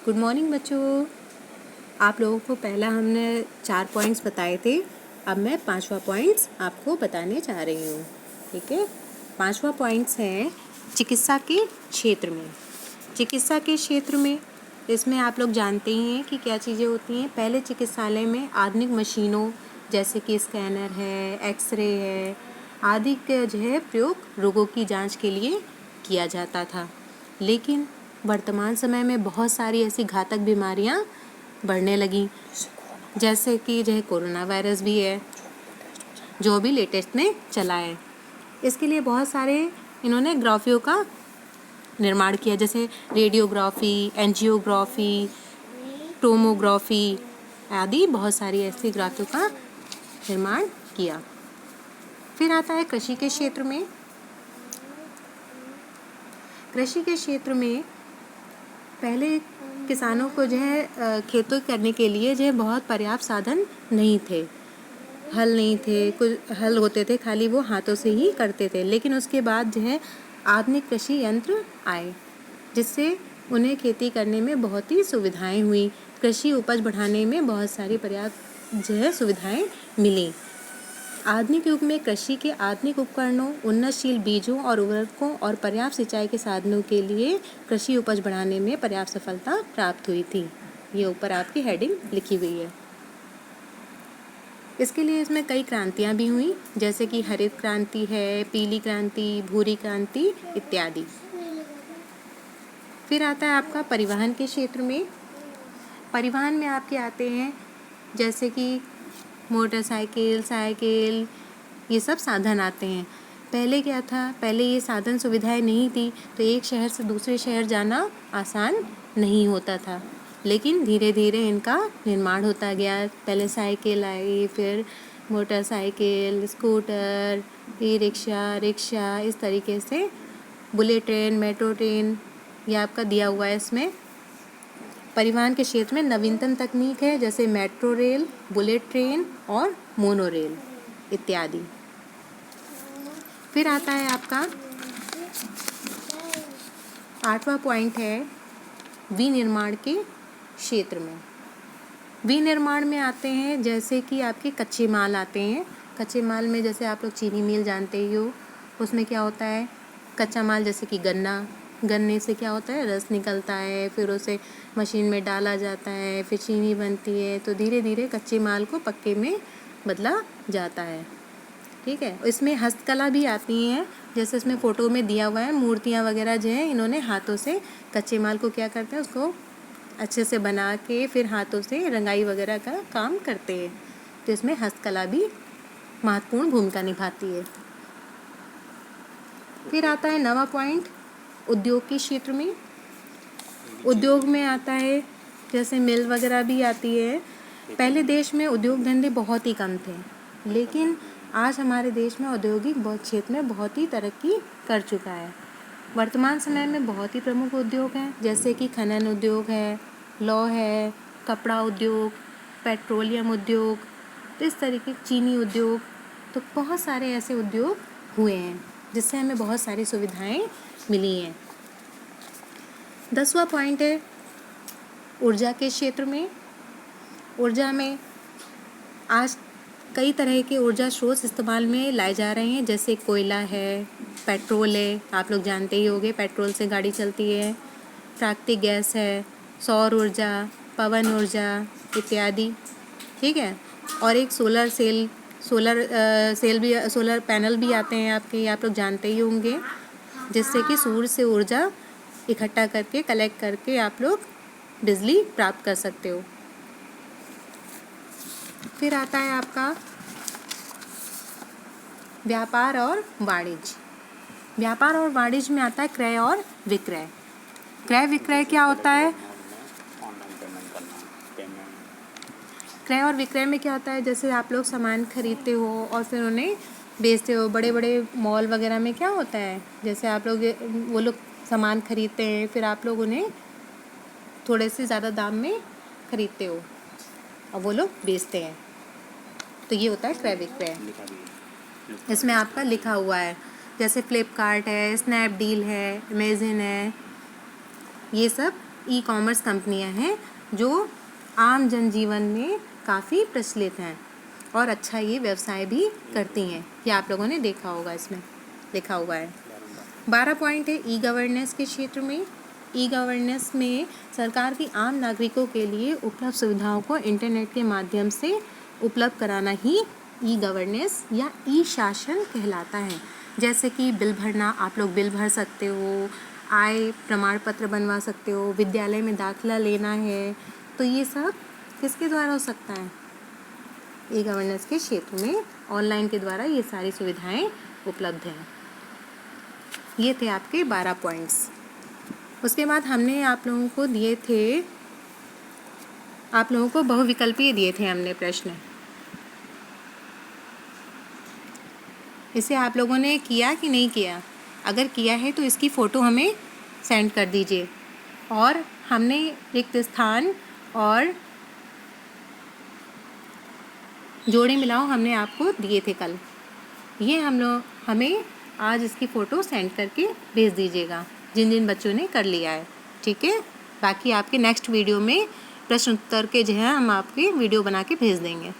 Good morning बच्चों। आप लोगों को पहला हमने 4 पॉइंट्स बताए थे, अब मैं 5वां पॉइंट्स आपको बताने जा रही हूँ। ठीक है, 5वां पॉइंट्स है चिकित्सा के क्षेत्र में। चिकित्सा के क्षेत्र में इसमें आप लोग जानते ही हैं कि क्या चीज़ें होती हैं। पहले चिकित्सालय में आधुनिक मशीनों जैसे कि स्कैनर है, एक्सरे है आदि का जो है प्रयोग रोगों की जांच के लिए किया जाता था। लेकिन वर्तमान समय में बहुत सारी ऐसी घातक बीमारियां बढ़ने लगी, जैसे कि जो है कोरोना वायरस भी है जो भी लेटेस्ट में चला है। इसके लिए बहुत सारे इन्होंने ग्राफियों का निर्माण किया, जैसे रेडियोग्राफी, एंजियोग्राफी, टोमोग्राफी आदि बहुत सारी ऐसी ग्राफियों का निर्माण किया। फिर आता है कृषि के क्षेत्र में। कृषि के क्षेत्र में पहले किसानों को जो है खेती करने के लिए जो है बहुत पर्याप्त साधन नहीं थे, हल नहीं थे, कुछ हल होते थे खाली वो हाथों से ही करते थे। लेकिन उसके बाद जो है आधुनिक कृषि यंत्र आए जिससे उन्हें खेती करने में बहुत ही सुविधाएं हुई। कृषि उपज बढ़ाने में बहुत सारी पर्याप्त जो है सुविधाएं मिली। आधुनिक युग में कृषि के आधुनिक उपकरणों, उन्नतशील बीजों और उर्वरकों और पर्याप्त सिंचाई के साधनों के लिए कृषि उपज बढ़ाने में पर्याप्त सफलता प्राप्त हुई थी। ये ऊपर आपकी हेडिंग लिखी हुई है। इसके लिए इसमें कई क्रांतियां भी हुई, जैसे कि हरित क्रांति है, पीली क्रांति, भूरी क्रांति इत्यादि। फिर आता है आपका परिवहन के क्षेत्र में। परिवहन में आपके आते हैं जैसे कि मोटरसाइकिल, साइकिल, ये सब साधन आते हैं। पहले क्या था, पहले ये साधन सुविधाएं नहीं थी तो एक शहर से दूसरे शहर जाना आसान नहीं होता था। लेकिन धीरे धीरे इनका निर्माण होता गया। पहले साइकिल आई, फिर motorcycle, scooter, e rickshaw, rickshaw, इस तरीके से बुलेट ट्रेन, मेट्रो ट्रेन, ये आपका दिया हुआ है इसमें। परिवहन के क्षेत्र में नवीनतम तकनीक है जैसे मेट्रो रेल, बुलेट ट्रेन और मोनो रेल इत्यादि। फिर आता है आपका 8वां पॉइंट है विनिर्माण के क्षेत्र में। विनिर्माण में आते हैं जैसे कि आपके कच्चे माल आते हैं। कच्चे माल में जैसे आप लोग चीनी मिल जानते ही हो, उसमें क्या होता है कच्चा माल, जैसे कि गन्ने से क्या होता है रस निकलता है, फिर उसे मशीन में डाला जाता है, फिर चीनी बनती है। तो धीरे धीरे कच्चे माल को पक्के में बदला जाता है। ठीक है, इसमें हस्तकला भी आती हैं, जैसे इसमें फ़ोटो में दिया हुआ है मूर्तियाँ वगैरह जो है इन्होंने हाथों से कच्चे माल को क्या करते हैं उसको अच्छे से बना के फिर हाथों से रंगाई वगैरह का काम करते हैं। तो इसमें हस्तकला भी महत्वपूर्ण भूमिका निभाती है। फिर आता है 9वां पॉइंट उद्योग के क्षेत्र में। उद्योग में आता है जैसे मिल वगैरह भी आती है। पहले देश में उद्योग धंधे बहुत ही कम थे, लेकिन आज हमारे देश में औद्योगिक क्षेत्र में बहुत ही तरक्की कर चुका है। वर्तमान समय में बहुत ही प्रमुख उद्योग हैं, जैसे कि खनन उद्योग है, लौह है, कपड़ा उद्योग, पेट्रोलियम उद्योग, तो इस तरीके चीनी उद्योग, तो बहुत सारे ऐसे उद्योग हुए हैं जिससे हमें बहुत सारी सुविधाएं मिली हैं। 10वां पॉइंट है ऊर्जा के क्षेत्र में। ऊर्जा में आज कई तरह के ऊर्जा स्रोत इस्तेमाल में लाए जा रहे हैं, जैसे कोयला है, पेट्रोल है, आप लोग जानते ही होंगे पेट्रोल से गाड़ी चलती है, प्राकृतिक गैस है, सौर ऊर्जा, पवन ऊर्जा इत्यादि। ठीक है, और एक सोलर पैनल भी आते हैं आपके, आप लोग जानते ही होंगे, जिससे कि सूर्य से ऊर्जा इकट्ठा करके कलेक्ट करके आप लोग बिजली प्राप्त कर सकते हो। फिर आता है आपका व्यापार और वाणिज्य। व्यापार और वाणिज्य में आता है क्रय और विक्रय। क्रय विक्रय क्या होता है? क्रय और विक्रय में क्या होता है, जैसे आप लोग सामान खरीदते हो और फिर उन्हें बेचते हो। बड़े बड़े मॉल वगैरह में क्या होता है, जैसे आप लोग वो लोग सामान खरीदते हैं, फिर आप लोग उन्हें थोड़े से ज़्यादा दाम में खरीदते हो और वो लोग बेचते हैं। तो ये होता है क्रय विक्रय। इसमें आपका लिखा हुआ है, जैसे फ्लिपकार्ट है, स्नैपडील है, अमेज़न है, ये सब ई कॉमर्स कंपनियां हैं जो आम जनजीवन में काफ़ी प्रचलित हैं और अच्छा ये व्यवसाय भी करती हैं। ये आप लोगों ने देखा होगा, इसमें लिखा हुआ है। 12 पॉइंट है ई गवर्नेंस के क्षेत्र में। ई गवर्नेंस में सरकार की आम नागरिकों के लिए उपलब्ध सुविधाओं को इंटरनेट के माध्यम से उपलब्ध कराना ही ई गवर्नेंस या ई शासन कहलाता है। जैसे कि बिल भरना, आप लोग बिल भर सकते हो, आय प्रमाण पत्र बनवा सकते हो, विद्यालय में दाखिला लेना है, तो ये सब किसके द्वारा हो सकता है? ई गवर्नेंस के क्षेत्र में ऑनलाइन के द्वारा ये सारी सुविधाएं उपलब्ध हैं। ये थे आपके 12 पॉइंट्स। उसके बाद हमने आप लोगों को दिए थे, आप लोगों को बहुविकल्पीय दिए थे हमने प्रश्न। इसे आप लोगों ने किया कि नहीं किया? अगर किया है तो इसकी फ़ोटो हमें सेंड कर दीजिए। और हमने रिक्त स्थान और जोड़े मिलाओ हमने आपको दिए थे कल, ये हमें आज इसकी फ़ोटो सेंड करके भेज दीजिएगा जिन जिन बच्चों ने कर लिया है, ठीक है। बाकी आपके नेक्स्ट वीडियो में प्रश्न उत्तर के जो है हम आपके वीडियो बना के भेज देंगे।